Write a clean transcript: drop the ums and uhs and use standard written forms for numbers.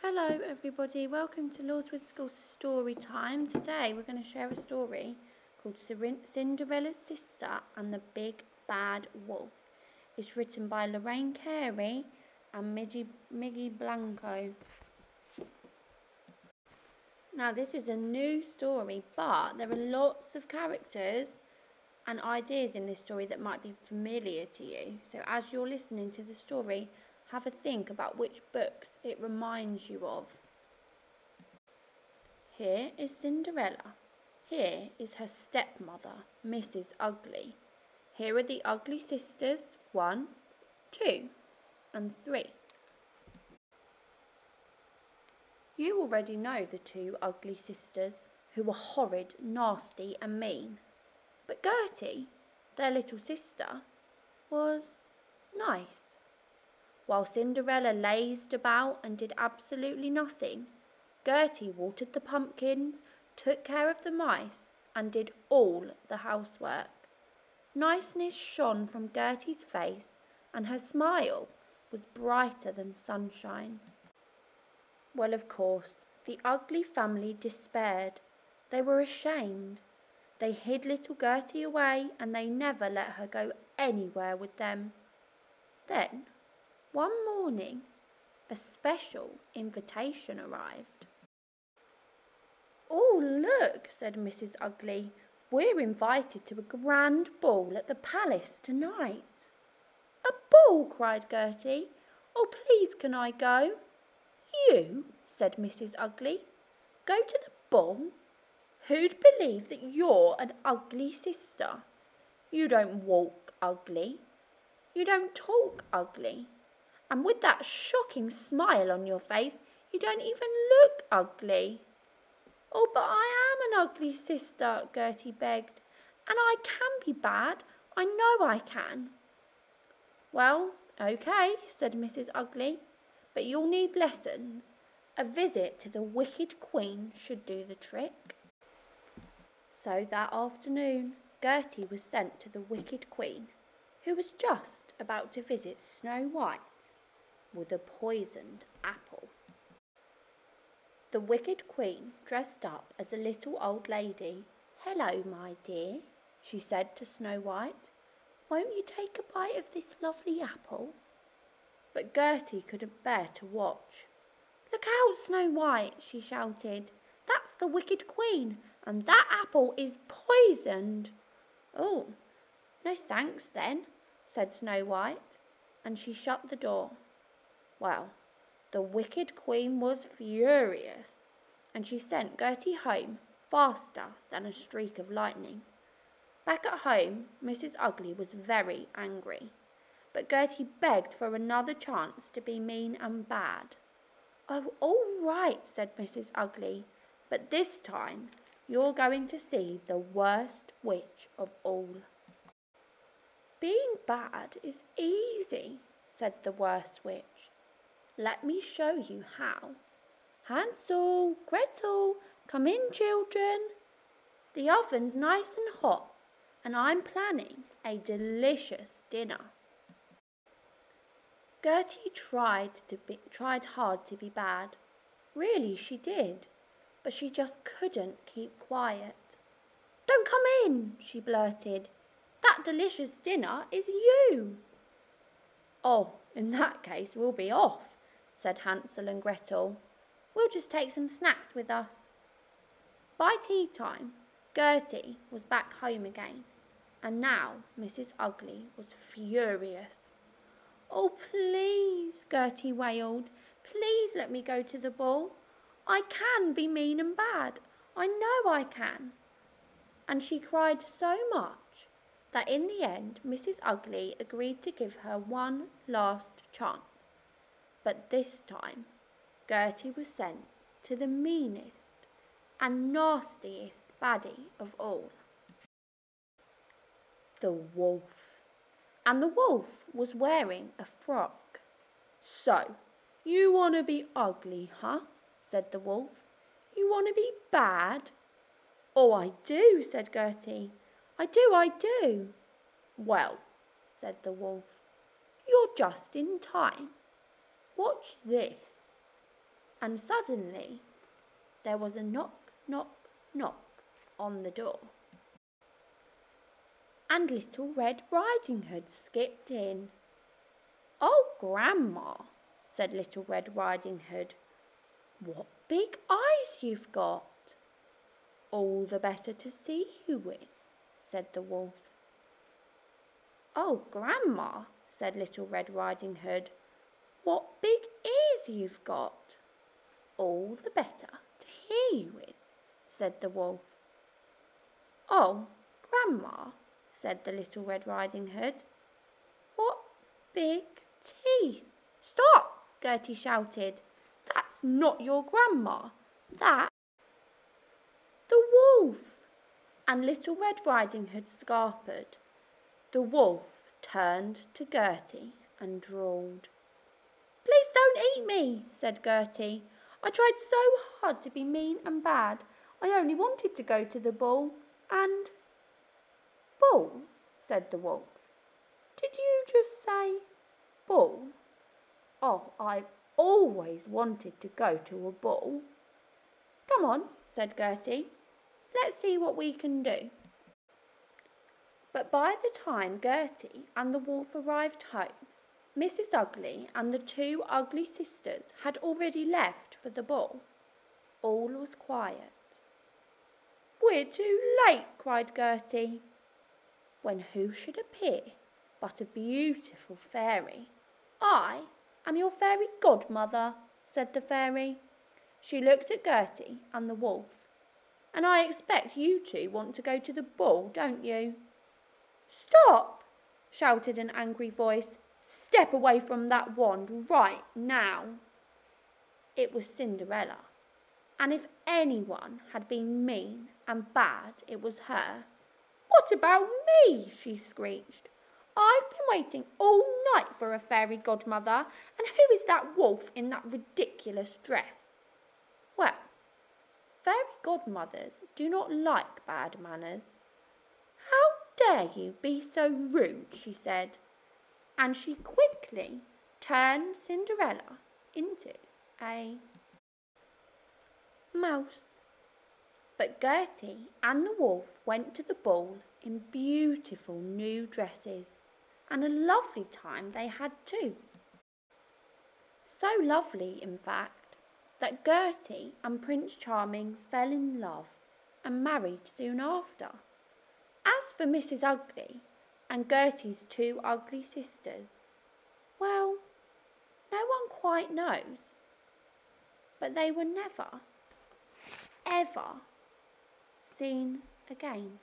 Hello everybody, welcome to Lawswood School Story Time. Today we're going to share a story called Cinderella's Sister and the Big Bad Wolf. It's written by Lorraine Carey and Miggy Blanco. Now this is a new story, but there are lots of characters and ideas in this story that might be familiar to you. So as you're listening to the story, have a think about which books it reminds you of. Here is Cinderella. Here is her stepmother, Mrs. Ugly. Here are the Ugly Sisters, 1, 2, and 3. You already know the 2 ugly sisters, who were horrid, nasty, and mean. But Gertie, their little sister, was nice. While Cinderella lazed about and did absolutely nothing, Gertie watered the pumpkins, took care of the mice, and did all the housework. Niceness shone from Gertie's face, and her smile was brighter than sunshine. Well, of course, the ugly family despaired. They were ashamed. They hid little Gertie away, and they never let her go anywhere with them. Then, one morning, a special invitation arrived. "Oh, look," said Mrs. Ugly. "We're invited to a grand ball at the palace tonight." "A ball?" cried Gertie. "Oh, please can I go?" "You?" said Mrs. Ugly. "Go to the ball? Who'd believe that you're an ugly sister? You don't walk ugly. You don't talk ugly. And with that shocking smile on your face, you don't even look ugly." "Oh, but I am an ugly sister," Gertie begged. "And I can be bad. I know I can." "Well, okay," said Mrs. Ugly, "but you'll need lessons. A visit to the wicked queen should do the trick." So that afternoon, Gertie was sent to the wicked queen, who was just about to visit Snow White with a poisoned apple. The wicked queen dressed up as a little old lady. "Hello, my dear," she said to Snow White. "Won't you take a bite of this lovely apple?" But Gertie couldn't bear to watch. "Look out, Snow White," she shouted. "That's the wicked queen, and that apple is poisoned." "Oh, no thanks then," said Snow White, and she shut the door. Well, the wicked queen was furious, and she sent Gertie home faster than a streak of lightning. Back at home, Mrs. Ugly was very angry, but Gertie begged for another chance to be mean and bad. "Oh, all right," said Mrs. Ugly, "but this time you're going to see the worst witch of all." "Being bad is easy," said the worst witch. "Let me show you how. Hansel, Gretel, come in, children. The oven's nice and hot, and I'm planning a delicious dinner." Gertie tried hard to be bad. Really, she did, but she just couldn't keep quiet. "Don't come in," she blurted. "That delicious dinner is you." "Oh, in that case we'll be off," said Hansel and Gretel. "We'll just take some snacks with us." By tea time, Gertie was back home again, and now Mrs. Ugly was furious. "Oh, please," Gertie wailed, "please let me go to the ball. I can be mean and bad. I know I can." And she cried so much that in the end Mrs. Ugly agreed to give her one last chance. But this time, Gertie was sent to the meanest and nastiest baddie of all, the wolf. And the wolf was wearing a frock. "So, you want to be ugly, huh?" said the wolf. "You want to be bad?" "Oh, I do," said Gertie. I do. "Well," said the wolf, "you're just in time. Watch this." and suddenly there was a knock, knock, knock on the door. And Little Red Riding Hood skipped in. "Oh, Grandma," said Little Red Riding Hood, "what big eyes you've got." "All the better to see you with," said the wolf. "Oh, Grandma," said Little Red Riding Hood, "what big ears you've got." "All the better to hear you with," said the wolf. "Oh, Grandma," said the Little Red Riding Hood, "what big teeth." "Stop!" Gertie shouted. "That's not your grandma. That's the wolf." And Little Red Riding Hood scarpered. The wolf turned to Gertie and drawled. "Please don't eat me," said Gertie. "I tried so hard to be mean and bad. I only wanted to go to the ball and—" "Ball?" said the wolf. "Did you just say ball? Oh, I've always wanted to go to a ball." "Come on," said Gertie. "Let's see what we can do." But by the time Gertie and the wolf arrived home, Mrs. Ugly and the two ugly sisters had already left for the ball. All was quiet. "We're too late," cried Gertie, when who should appear but a beautiful fairy. "I am your fairy godmother," said the fairy. She looked at Gertie and the wolf. "And I expect you two want to go to the ball, don't you?" "Stop!" shouted an angry voice. "Step away from that wand right now." It was Cinderella, and if anyone had been mean and bad, it was her. "What about me?" she screeched. "I've been waiting all night for a fairy godmother, and who is that wolf in that ridiculous dress?" Well, fairy godmothers do not like bad manners. "How dare you be so rude?" she said, and she quickly turned Cinderella into a mouse. But Gertie and the wolf went to the ball in beautiful new dresses, and a lovely time they had too. So lovely, in fact, that Gertie and Prince Charming fell in love and married soon after. As for Mrs. Ugly and Gertie's two ugly sisters, well, no one quite knows, but they were never, ever seen again.